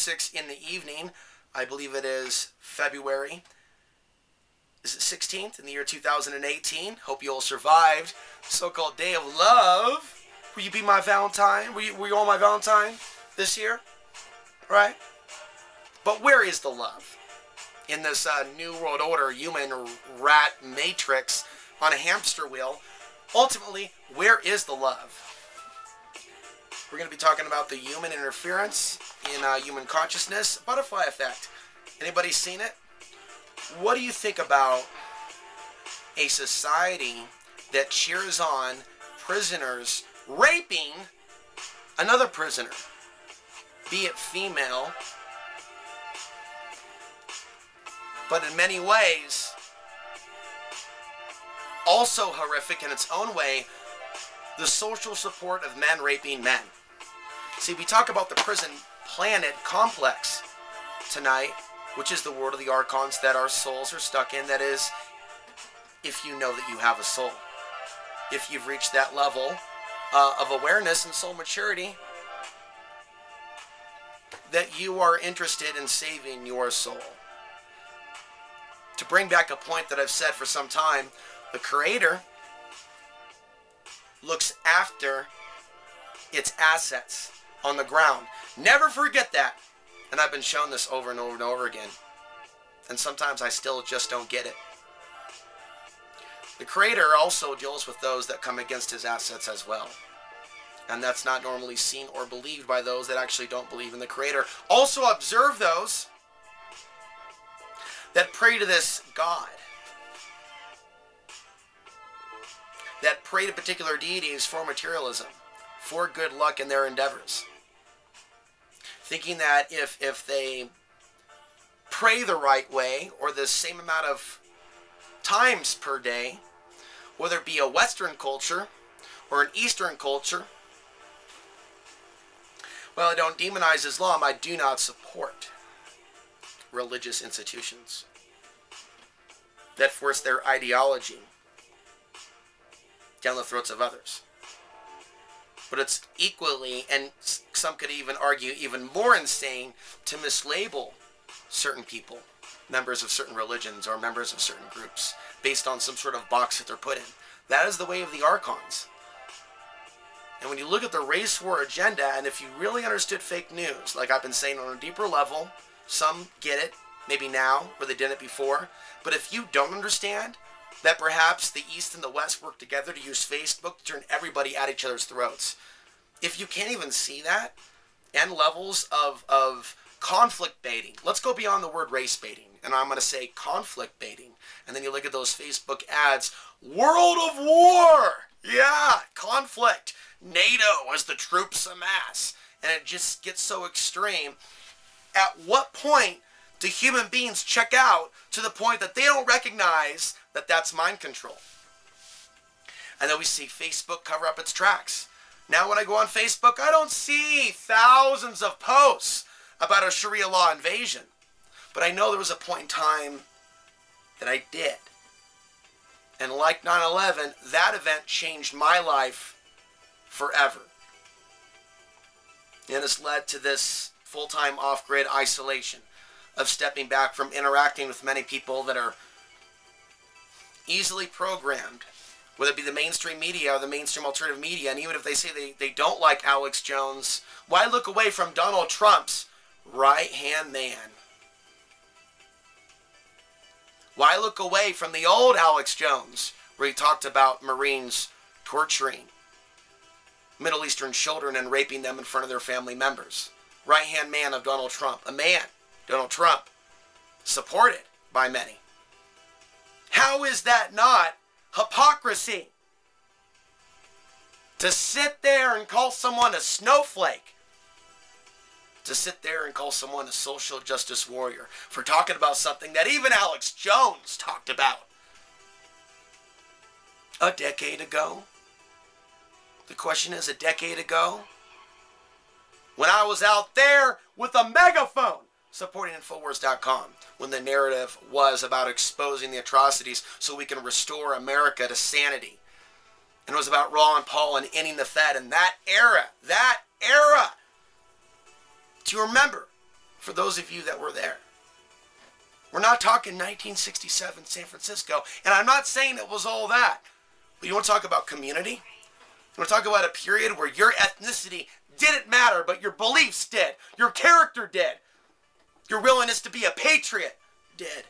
6 in the evening. I believe it is February. Is it 16th in the year 2018? Hope you all survived. So-called Day of Love. Will you be my Valentine? Were you all my Valentine this year? Right? But where is the love? In this New World Order human rat matrix on a hamster wheel, ultimately, where is the love? We're going to be talking about the human interference in human consciousness, butterfly effect. Anybody seen it? What do you think about a society that cheers on prisoners raping another prisoner, be it female, but in many ways also horrific in its own way, the social support of men raping men? See, we talk about the prison planet complex tonight, which is the world of the Archons that our souls are stuck in. That is, if you know that you have a soul. If you've reached that level of awareness and soul maturity, that you are interested in saving your soul. To bring back a point that I've said for some time, the Creator looks after its assets on the ground. Never forget that. And I've been shown this over and over and over again. And sometimes I still just don't get it. The Creator also deals with those that come against his assets as well. And that's not normally seen or believed by those that actually don't believe in the Creator. Also observe those that pray to this God, that pray to particular deities for materialism, for good luck in their endeavors, thinking that if they pray the right way, or the same amount of times per day, whether it be a Western culture or an Eastern culture, while I don't demonize Islam, I do not support religious institutions that force their ideology down the throats of others. But it's equally, and some could even argue even more insane, to mislabel certain people, members of certain religions or members of certain groups, based on some sort of box that they're put in. That is the way of the Archons. And when you look at the race war agenda, and if you really understood fake news, like I've been saying on a deeper level, some get it, maybe now, where they didn't before. But if you don't understand that perhaps the East and the West work together to use Facebook to turn everybody at each other's throats, if you can't even see that, and levels of conflict baiting, let's go beyond the word race baiting, and I'm going to say conflict baiting, and then you look at those Facebook ads, world of war, yeah, conflict, NATO as the troops amass, and it just gets so extreme. At what point do human beings check out to the point that they don't recognize that that's mind control? And then we see Facebook cover up its tracks. Now when I go on Facebook, I don't see thousands of posts about a Sharia law invasion. But I know there was a point in time that I did. And like 9/11, that event changed my life forever. And it's led to this full-time off-grid isolation of stepping back from interacting with many people that are easily programmed, whether it be the mainstream media or the mainstream alternative media. And even if they say they don't like Alex Jones, why look away from Donald Trump's right-hand man? Why look away from the old Alex Jones, where he talked about Marines torturing Middle Eastern children and raping them in front of their family members? Right-hand man of Donald Trump. A man, Donald Trump, supported by many. How is that not hypocrisy? To sit there and call someone a snowflake. To sit there and call someone a social justice warrior for talking about something that even Alex Jones talked about a decade ago. The question is, a decade ago, when I was out there with a megaphone supporting Infowars.com, when the narrative was about exposing the atrocities so we can restore America to sanity. And it was about Ron Paul and ending the Fed. And that era, do you remember for those of you that were there. We're not talking 1967 San Francisco, and I'm not saying it was all that. But you want to talk about community? You want to talk about a period where your ethnicity didn't matter, but your beliefs did. Your character did. Your willingness to be a patriot did.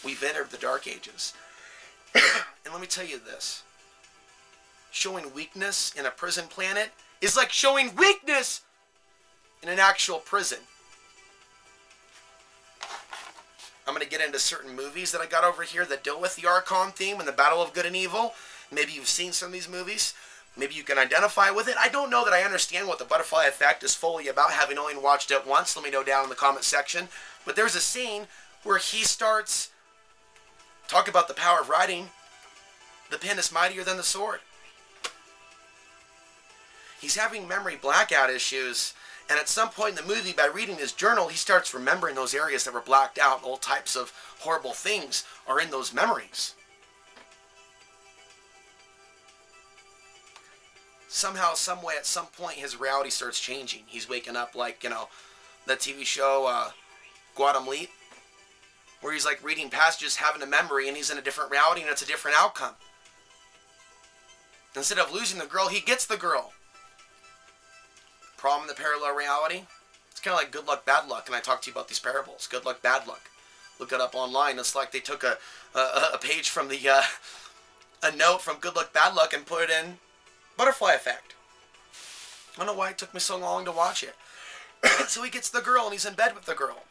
We've entered the Dark Ages. And let me tell you this. Showing weakness in a prison planet is like showing weakness in an actual prison. I'm going to get into certain movies that I got over here that deal with the Archon theme and the battle of good and evil. Maybe you've seen some of these movies. Maybe you can identify with it. I don't know that I understand what the butterfly effect is fully about, having only watched it once. Let me know down in the comment section. But there's a scene where he starts talking about the power of writing. The pen is mightier than the sword. He's having memory blackout issues. And at some point in the movie, by reading his journal, he starts remembering those areas that were blacked out. All types of horrible things are in those memories. Somehow, some way, at some point, his reality starts changing. He's waking up like, you know, that TV show, Guadamleet, where he's like reading passages, having a memory, and he's in a different reality, and it's a different outcome. Instead of losing the girl, he gets the girl. Problem in the parallel reality? It's kind of like good luck, bad luck, and I talked to you about these parables. Good luck, bad luck. Look it up online. It's like they took a page from the, a note from Good Luck, Bad Luck and put it in Butterfly Effect. I don't know why it took me so long to watch it. So he gets the girl, and he's in bed with the girl.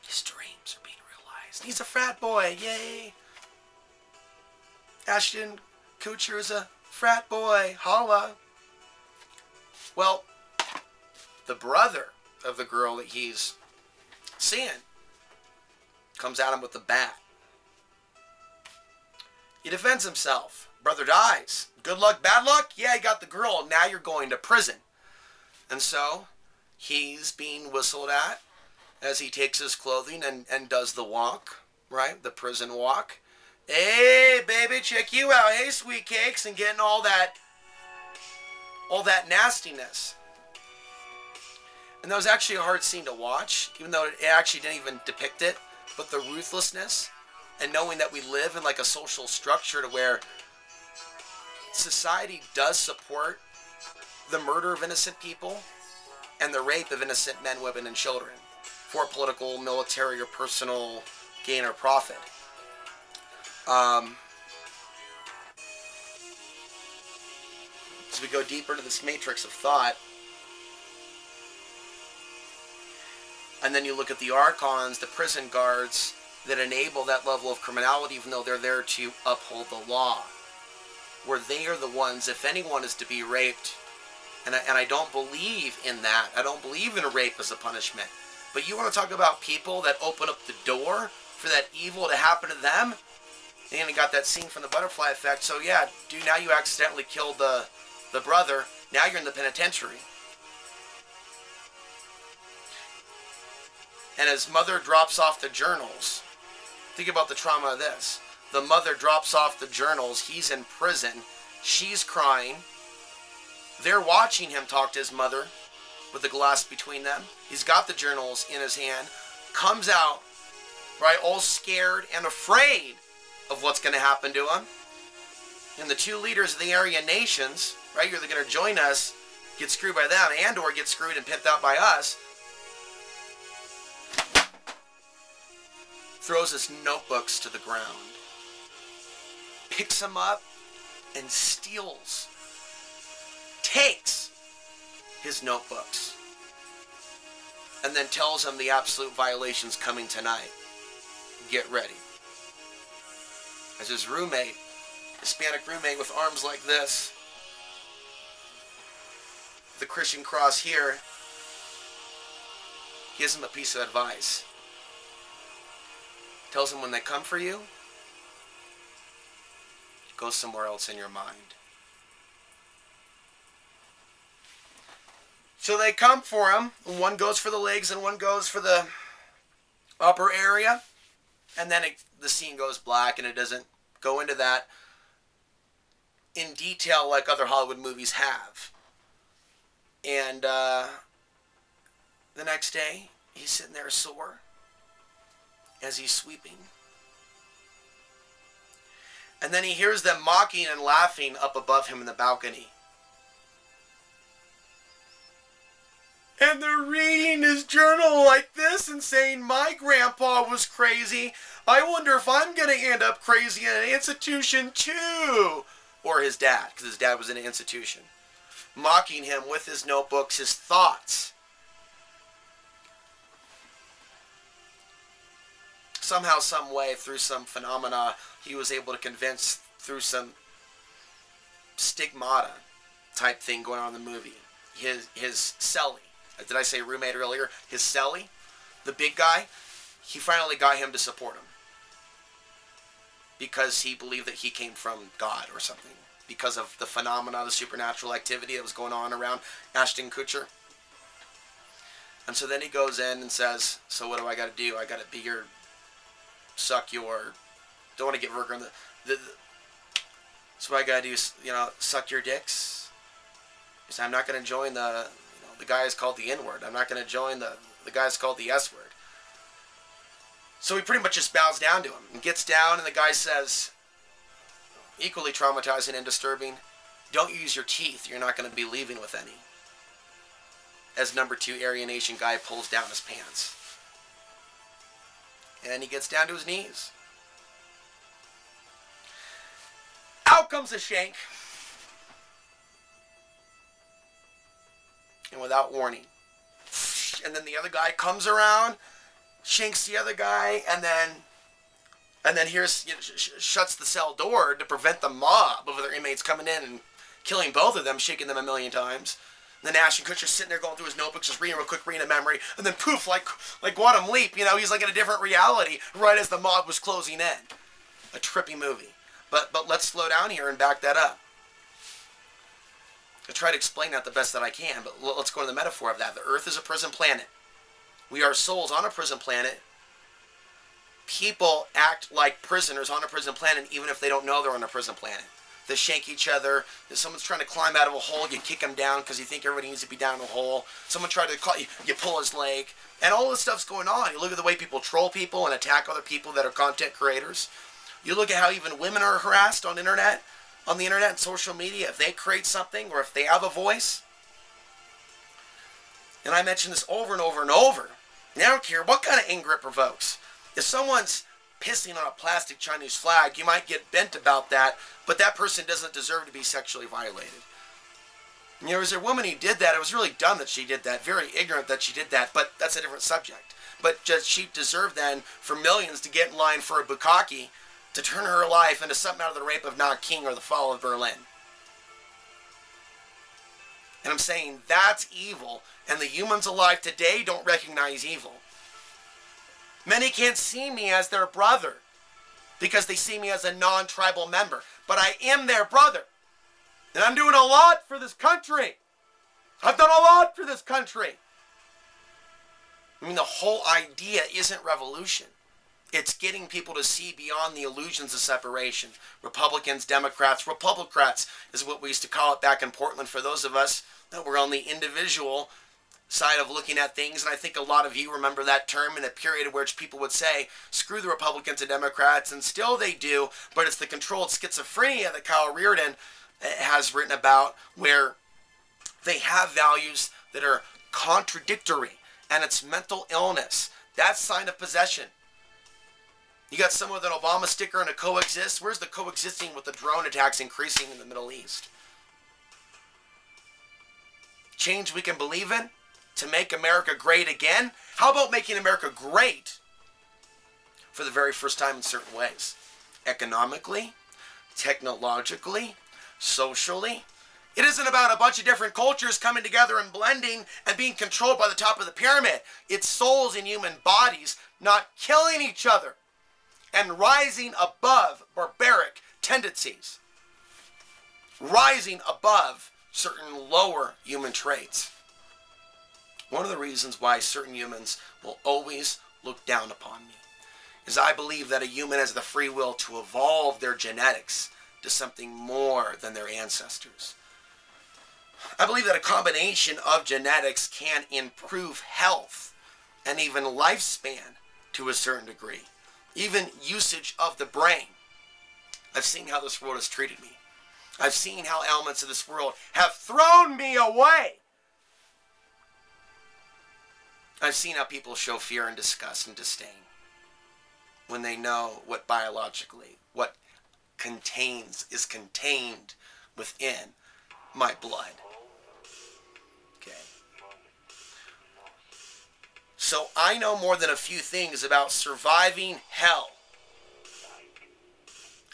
His dreams are being realized. He's a frat boy. Yay. Ashton Kutcher is a frat boy. Holla. Well, the brother of the girl that he's seeing comes at him with a bat. He defends himself. Brother dies. Good luck, bad luck? Yeah, he got the girl. Now you're going to prison. And so he's being whistled at as he takes his clothing and does the walk, right? The prison walk. Hey, baby, check you out. Hey, sweet cakes, and getting all that nastiness. And that was actually a hard scene to watch, even though it actually didn't even depict it. But the ruthlessness and knowing that we live in like a social structure to where society does support the murder of innocent people and the rape of innocent men, women, and children for political, military, or personal gain or profit. As we go deeper into this matrix of thought, and then you look at the Archons, the prison guards that enable that level of criminality, even though they're there to uphold the law, where they are the ones, if anyone is to be raped, and I don't believe in that. I don't believe in rape as a punishment. But you want to talk about people that open up the door for that evil to happen to them? And you got that scene from the Butterfly Effect. So yeah, dude, now you accidentally killed the brother. Now you're in the penitentiary. And his mother drops off the journals. Think about the trauma of this. The mother drops off the journals. He's in prison. She's crying. They're watching him talk to his mother with the glass between them. He's got the journals in his hand. Comes out, right, all scared and afraid of what's going to happen to him. And the two leaders of the Aryan nations, right, you're going to join us, get screwed by them, and or get screwed and pimped out by us. Throws his notebooks to the ground. Picks them up and steals. Takes his notebooks. And then tells him the absolute violation's coming tonight. Get ready. As his roommate, Hispanic roommate with arms like this, the Christian cross here, gives him a piece of advice. Tells him when they come for you, go somewhere else in your mind. So they come for him. One goes for the legs and one goes for the upper area. And then the scene goes black, and it doesn't go into that in detail like other Hollywood movies have. And the next day, he's sitting there sore as he's sweeping. And then he hears them mocking and laughing up above him in the balcony. And they're reading his journal like this and saying, my grandpa was crazy. I wonder if I'm going to end up crazy in an institution too. Or his dad, because his dad was in an institution. Mocking him with his notebooks, his thoughts. Somehow, some way, through some phenomena, he was able to convince, through some stigmata type thing going on in the movie, his cellie. Did I say roommate earlier? His cellie, the big guy, he finally got him to support him. Because he believed that he came from God or something. Because of the phenomena, the supernatural activity that was going on around Ashton Kutcher. And so then he goes in and says, so what do I got to do? I got to be your, suck your, don't want to get vulgar. So what I got to do is, suck your dicks. He said, I'm not going to join the guy is called the N-word. I'm not going to join the guy is called the S-word. So he pretty much just bows down to him and gets down, and the guy says, equally traumatizing and disturbing, don't use your teeth. You're not going to be leaving with any. As number 2 Aryan Nation guy pulls down his pants. And he gets down to his knees. Out comes a shank. And without warning. And then the other guy comes around, shanks the other guy, and then here's, shuts the cell door to prevent the mob of other inmates coming in and killing both of them, shaking them a million times. And then Ashton Kutcher's sitting there going through his notebooks, just reading real quick, reading a memory, and then poof, like Quantum Leap, he's like in a different reality right as the mob was closing in. A trippy movie. But let's slow down here and back that up. I try to explain that the best that I can, but let's go to the metaphor of that. The Earth is a prison planet. We are souls on a prison planet. People act like prisoners on a prison planet even if they don't know they're on a prison planet. They shank each other. If someone's trying to climb out of a hole, you kick them down because you think everybody needs to be down in a hole. Someone tried to call you, you pull his leg. And all this stuff's going on. You look at the way people troll people and attack other people that are content creators. You look at how even women are harassed on the internet and social media. If they create something or if they have a voice. And I mention this over and over and over. And I don't care what kind of anger it provokes. If someone's pissing on a plastic Chinese flag, you might get bent about that, but that person doesn't deserve to be sexually violated. There was a woman who did that. It was really dumb that she did that, very ignorant that she did that, but that's a different subject. But just she deserved then for millions to get in line for a bukkake to turn her life into something out of the rape of Nanking or the fall of Berlin. And I'm saying that's evil, and the humans alive today don't recognize evil. Many can't see me as their brother because they see me as a non-tribal member. But I am their brother. And I'm doing a lot for this country. I've done a lot for this country. I mean, the whole idea isn't revolution. It's getting people to see beyond the illusions of separation. Republicans, Democrats, Republicrats is what we used to call it back in Portland for those of us that were on the individual side of looking at things. And I think a lot of you remember that term in a period in which people would say, screw the Republicans and Democrats, and still they do, but it's the controlled schizophrenia that Kyle Reardon has written about, where they have values that are contradictory, and it's mental illness. That's sign of possession. You got someone with an Obama sticker and a coexist. Where's the coexisting with the drone attacks increasing in the Middle East? Change we can believe in to make America great again? How about making America great for the very first time in certain ways? Economically, technologically, socially. It isn't about a bunch of different cultures coming together and blending and being controlled by the top of the pyramid. It's souls in human bodies not killing each other and rising above barbaric tendencies. Rising above certain lower human traits. One of the reasons why certain humans will always look down upon me is I believe that a human has the free will to evolve their genetics to something more than their ancestors. I believe that a combination of genetics can improve health and even lifespan to a certain degree. Even usage of the brain. I've seen how this world has treated me. I've seen how elements of this world have thrown me away. I've seen how people show fear and disgust and disdain when they know what biologically, what is contained within my blood. Okay. So I know more than a few things about surviving hell.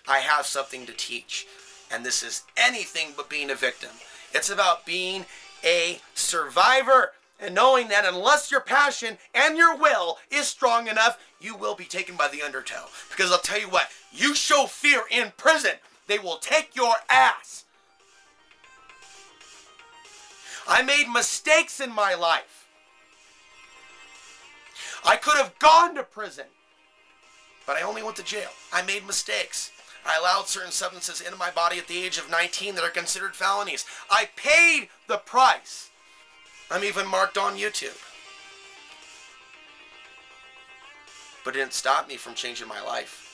I have something to teach. And this is anything but being a victim. It's about being a survivor and knowing that unless your passion and your will is strong enough, you will be taken by the undertow. Because I'll tell you what, you show fear in prison, they will take your ass. I made mistakes in my life. I could have gone to prison, but I only went to jail. I made mistakes. I allowed certain substances into my body at the age of 19 that are considered felonies. I paid the price. I'm even marked on YouTube. But it didn't stop me from changing my life.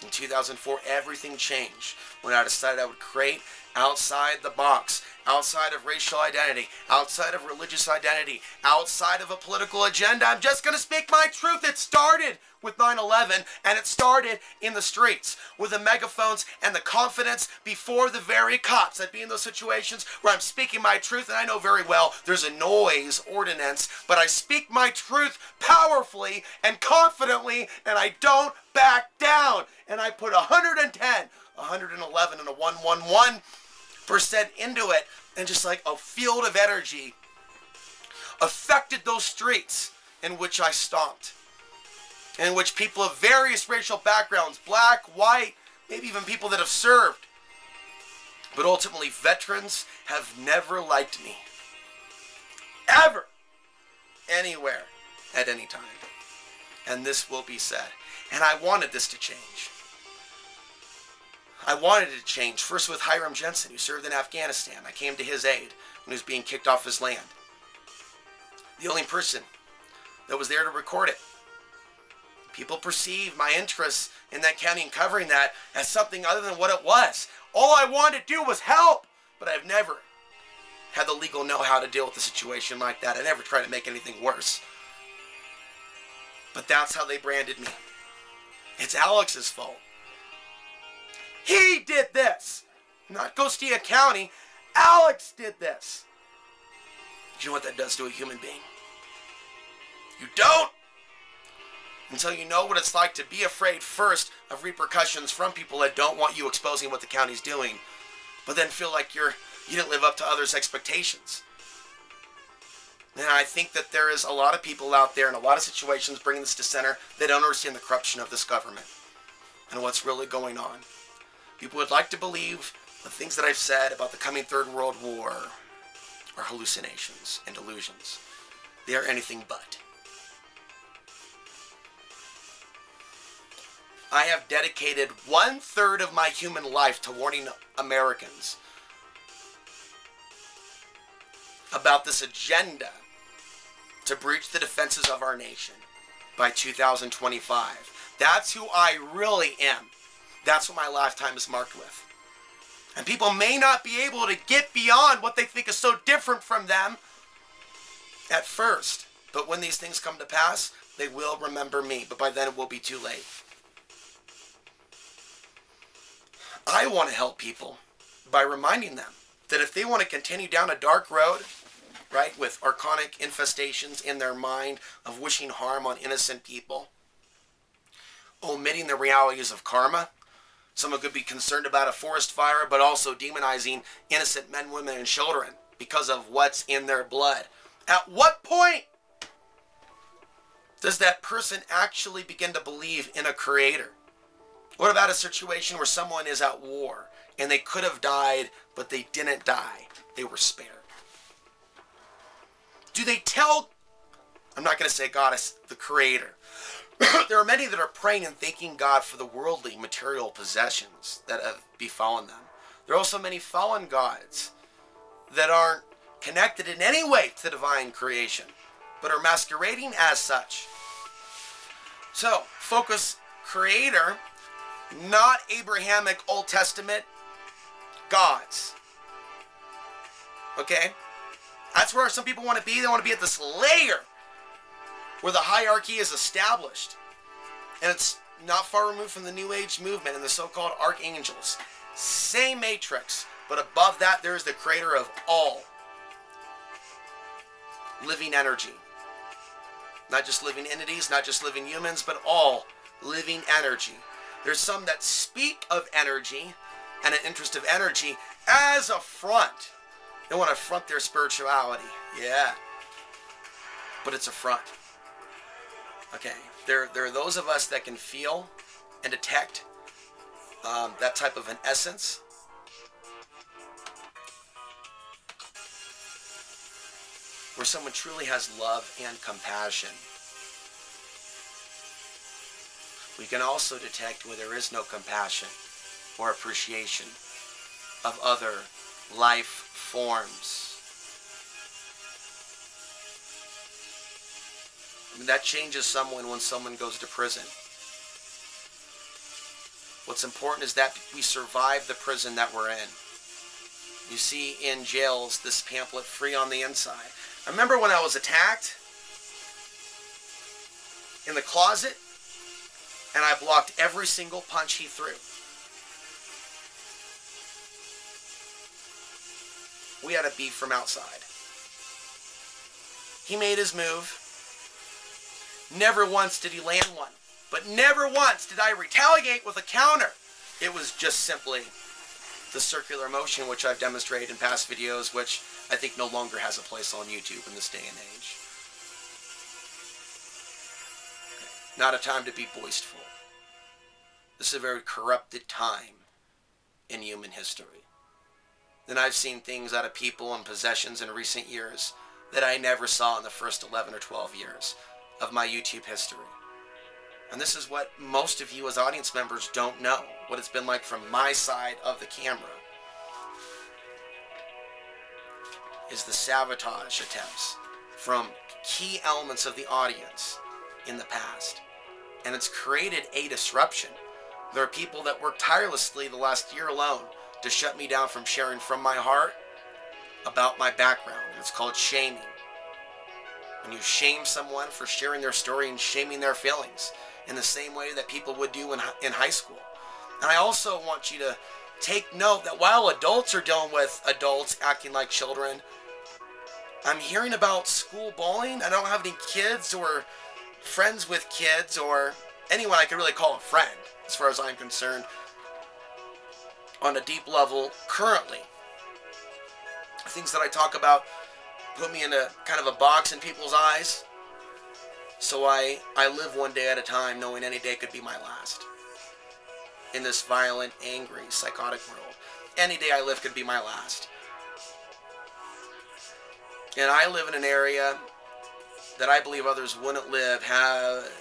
In 2004, everything changed when I decided I would create outside the box, outside of racial identity, outside of religious identity, outside of a political agenda. I'm just going to speak my truth. It started with 9/11, and it started in the streets with the megaphones and the confidence before the very cops. I'd be in those situations where I'm speaking my truth, and I know very well there's a noise ordinance, but I speak my truth powerfully and confidently, and I don't back down. And I put 110, 111, and a 111% into it, and just like a field of energy affected those streets in which I stomped, in which people of various racial backgrounds, black, white, maybe even people that have served, but ultimately veterans, have never liked me. Ever. Anywhere. At any time. And this will be said. And I wanted this to change. I wanted it to change. First with Hiram Jensen, who served in Afghanistan. I came to his aid when he was being kicked off his land. The only person that was there to record it. People perceive my interest in that county and covering that as something other than what it was. All I wanted to do was help, but I've never had the legal know-how to deal with a situation like that. I never tried to make anything worse. But that's how they branded me. It's Alex's fault. He did this. Not Costilla County. Alex did this. Do you know what that does to a human being? You don't. Until you know what it's like to be afraid first of repercussions from people that don't want you exposing what the county's doing, but then feel like you didn't live up to others' expectations. And I think that there is a lot of people out there in a lot of situations bringing this to center that don't understand the corruption of this government and what's really going on. People would like to believe the things that I've said about the coming Third World War are hallucinations and delusions. They are anything but. I have dedicated 1/3 of my human life to warning Americans about this agenda to breach the defenses of our nation by 2025. That's who I really am. That's what my lifetime is marked with. And people may not be able to get beyond what they think is so different from them at first. But when these things come to pass, they will remember me. But by then it will be too late. I want to help people by reminding them that if they want to continue down a dark road, right, with archonic infestations in their mind of wishing harm on innocent people, omitting the realities of karma, someone could be concerned about a forest fire, but also demonizing innocent men, women, and children because of what's in their blood. At what point does that person actually begin to believe in a creator? What about a situation where someone is at war and they could have died, but they didn't die? They were spared. Do they tell, I'm not going to say God is the creator. There are many that are praying and thanking God for the worldly material possessions that have befallen them. There are also many fallen gods that aren't connected in any way to divine creation, but are masquerading as such. So, focus creator, not Abrahamic Old Testament gods. Okay? That's where some people want to be. They want to be at this layer where the hierarchy is established. And it's not far removed from the New Age movement and the so-called archangels. Same matrix, but above that there is the creator of all living energy. Not just living entities, not just living humans, but all living energy. There's some that speak of energy and an interest of energy as a front. They want to front their spirituality. Yeah. But it's a front. Okay. There are those of us that can feel and detect that type of an essence. Where someone truly has love and compassion. We can also detect where there is no compassion or appreciation of other life forms. I mean, that changes someone when someone goes to prison. What's important is that we survive the prison that we're in. You see in jails this pamphlet, Free on the Inside. I remember when I was attacked in the closet and I blocked every single punch he threw. We had a beef from outside. He made his move. Never once did he land one. But never once did I retaliate with a counter. It was just simply the circular motion, which I've demonstrated in past videos, which I think no longer has a place on YouTube in this day and age. Okay. Not a time to be boastful. This is a very corrupted time in human history. And I've seen things out of people and possessions in recent years that I never saw in the first 11 or 12 years of my YouTube history. And this is what most of you as audience members don't know, what it's been like from my side of the camera, is the sabotage attempts from key elements of the audience in the past. And it's created a disruption. There are people that worked tirelessly the last year alone to shut me down from sharing from my heart about my background. And it's called shaming. When you shame someone for sharing their story and shaming their feelings in the same way that people would do in high school. And I also want you to take note that while adults are dealing with adults acting like children, I'm hearing about school bullying. I don't have any kids or friends with kids or anyone I could really call a friend, as far as I'm concerned, on a deep level currently. Things that I talk about put me in a kind of a box in people's eyes. So I live one day at a time, knowing any day could be my last. In this violent, angry, psychotic world. Any day I live could be my last. And I live in an area that I believe others wouldn't live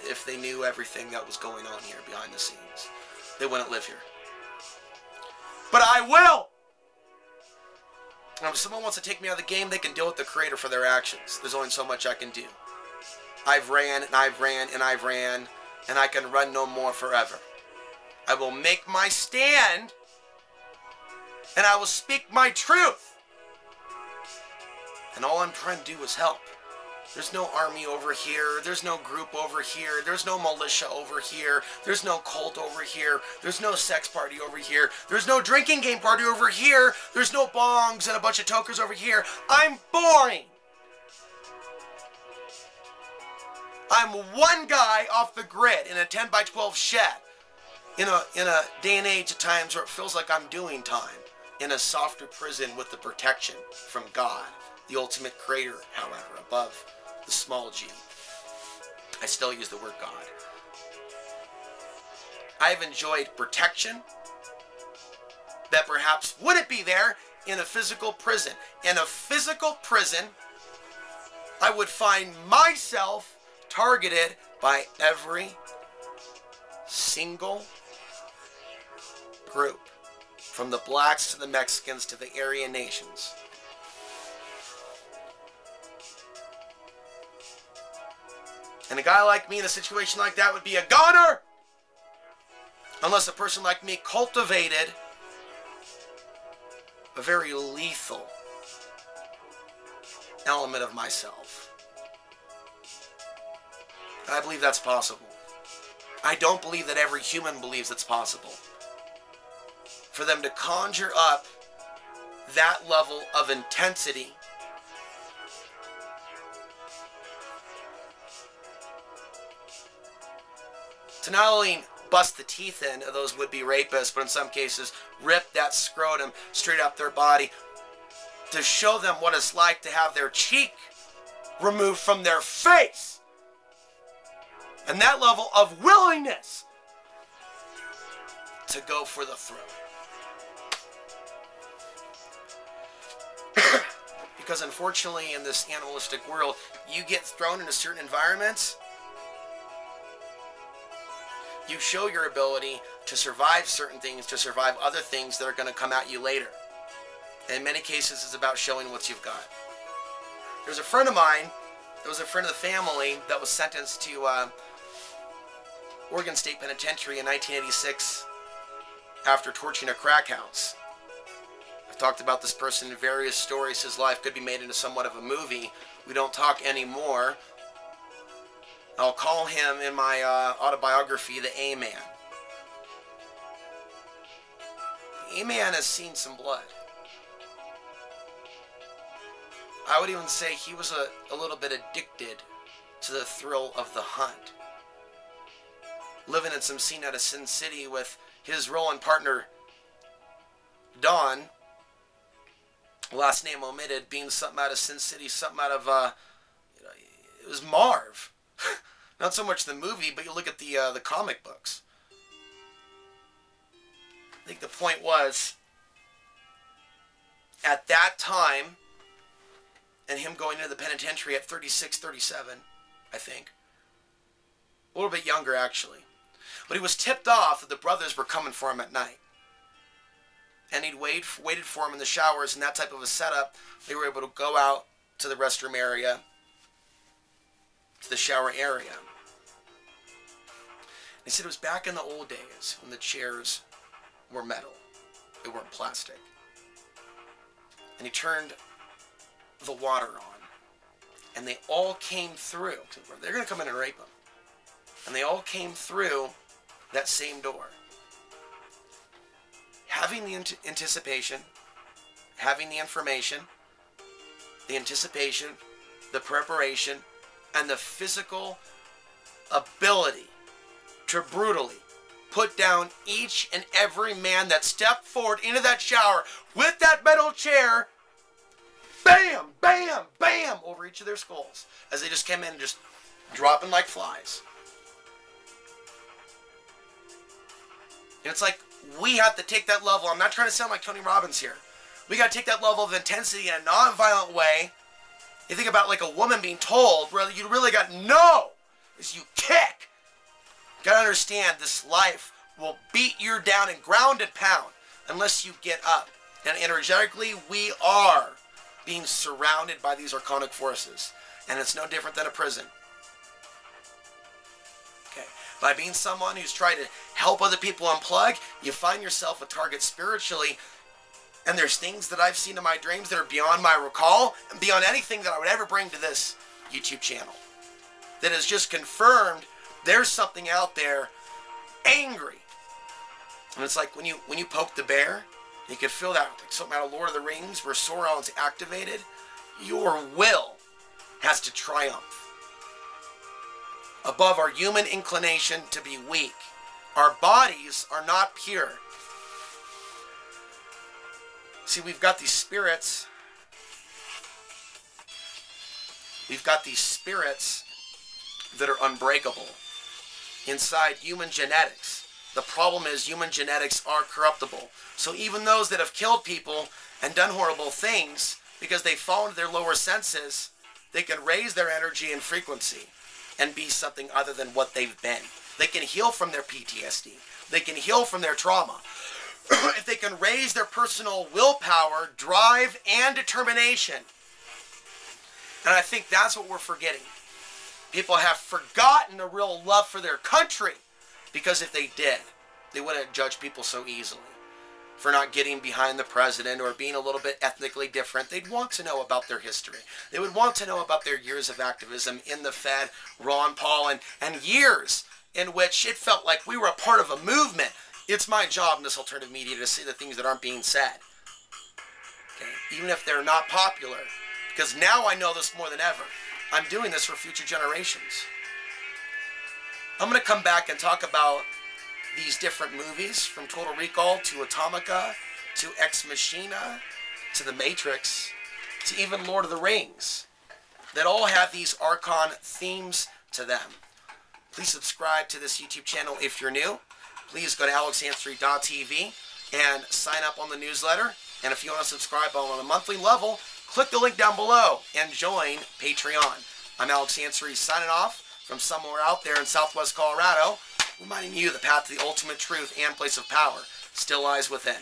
if they knew everything that was going on here behind the scenes. They wouldn't live here. But I will! And if someone wants to take me out of the game, they can deal with the creator for their actions. There's only so much I can do. I've ran, and I've ran, and I've ran, and I can run no more forever. I will make my stand, and I will speak my truth. And all I'm trying to do is help. There's no army over here. There's no group over here. There's no militia over here. There's no cult over here. There's no sex party over here. There's no drinking game party over here. There's no bongs and a bunch of tokers over here. I'm boring. I'm one guy off the grid in a 10 by 12 shed. In a day and age at times where it feels like I'm doing time. In a softer prison with the protection from God. The ultimate creator, however, above the small g. I still use the word God. I've enjoyed protection that perhaps wouldn't be there in a physical prison. In a physical prison, I would find myself targeted by every single group, from the blacks to the Mexicans to the Aryan nations. And a guy like me in a situation like that would be a goner, unless a person like me cultivated a very lethal element of myself. I believe that's possible. I don't believe that every human believes it's possible for them to conjure up that level of intensity to not only bust the teeth in of those would-be rapists, but in some cases rip that scrotum straight up their body, to show them what it's like to have their cheek removed from their face. And that level of willingness to go for the throat. Because unfortunately in this animalistic world, you get thrown into certain environments, you show your ability to survive certain things, to survive other things that are going to come at you later. And in many cases, it's about showing what you've got. There's a friend of mine, that was a friend of the family, that was sentenced to Oregon State Penitentiary in 1986 after torching a crack house. I've talked about this person in various stories. His life could be made into somewhat of a movie. We don't talk anymore. I'll call him in my autobiography the A-Man. The A-Man has seen some blood. I would even say he was a little bit addicted to the thrill of the hunt. Living in some scene out of Sin City with his role-in partner, Don, last name omitted, being something out of Sin City, something out of, it was Marv. Not so much the movie, but you look at the comic books. I think the point was, at that time, and him going into the penitentiary at 36, 37, I think. A little bit younger, actually. But he was tipped off that the brothers were coming for him at night. And he'd waited for him in the showers, and that type of a setup, they were able to go out to the restroom area, to the shower area. He said it was back in the old days when the chairs were metal. They weren't plastic. And he turned the water on. And they all came through. They're going to come in and rape him. And they all came through that same door. Having the anticipation, having the information, the anticipation, the preparation, and the physical ability to brutally put down each and every man that stepped forward into that shower with that metal chair, bam, bam, bam, over each of their skulls as they just came in and just dropping like flies. And it's like, we have to take that level. I'm not trying to sound like Tony Robbins here. We got to take that level of intensity in a non-violent way. You think about like a woman being told, brother, you really got no, is you kick. You got to understand, this life will beat you down and ground and pound unless you get up. And energetically, we are being surrounded by these archonic forces. And it's no different than a prison. Okay. By being someone who's trying to help other people unplug, you find yourself a target spiritually. And there's things that I've seen in my dreams that are beyond my recall and beyond anything that I would ever bring to this YouTube channel. That has just confirmed there's something out there angry. And it's like when you poke the bear, you can feel that, like something out of Lord of the Rings where Sauron's activated. Your will has to triumph above our human inclination to be weak. Our bodies are not pure. See, we've got these spirits. We've got these spirits that are unbreakable inside human genetics. The problem is human genetics are corruptible. So even those that have killed people and done horrible things, because they've fallen to their lower senses, they can raise their energy and frequency and be something other than what they've been. They can heal from their PTSD. They can heal from their trauma. If they can raise their personal willpower, drive, and determination. And I think that's what we're forgetting. People have forgotten a real love for their country, because if they did, they wouldn't judge people so easily for not getting behind the president or being a little bit ethnically different. They'd want to know about their history. They would want to know about their years of activism in the Fed, Ron Paul, and years in which it felt like we were a part of a movement. It's my job in this alternative media to say the things that aren't being said, okay? Even if they're not popular, because now I know this more than ever. I'm doing this for future generations. I'm going to come back and talk about these different movies, from Total Recall to Atomica to Ex Machina to The Matrix to even Lord of the Rings, that all have these Archon themes to them. Please subscribe to this YouTube channel if you're new. Please go to alexansary.tv and sign up on the newsletter. And if you want to subscribe on a monthly level, click the link down below and join Patreon. I'm Alex Ansary signing off from somewhere out there in Southwest Colorado, reminding you the path to the ultimate truth and place of power still lies within.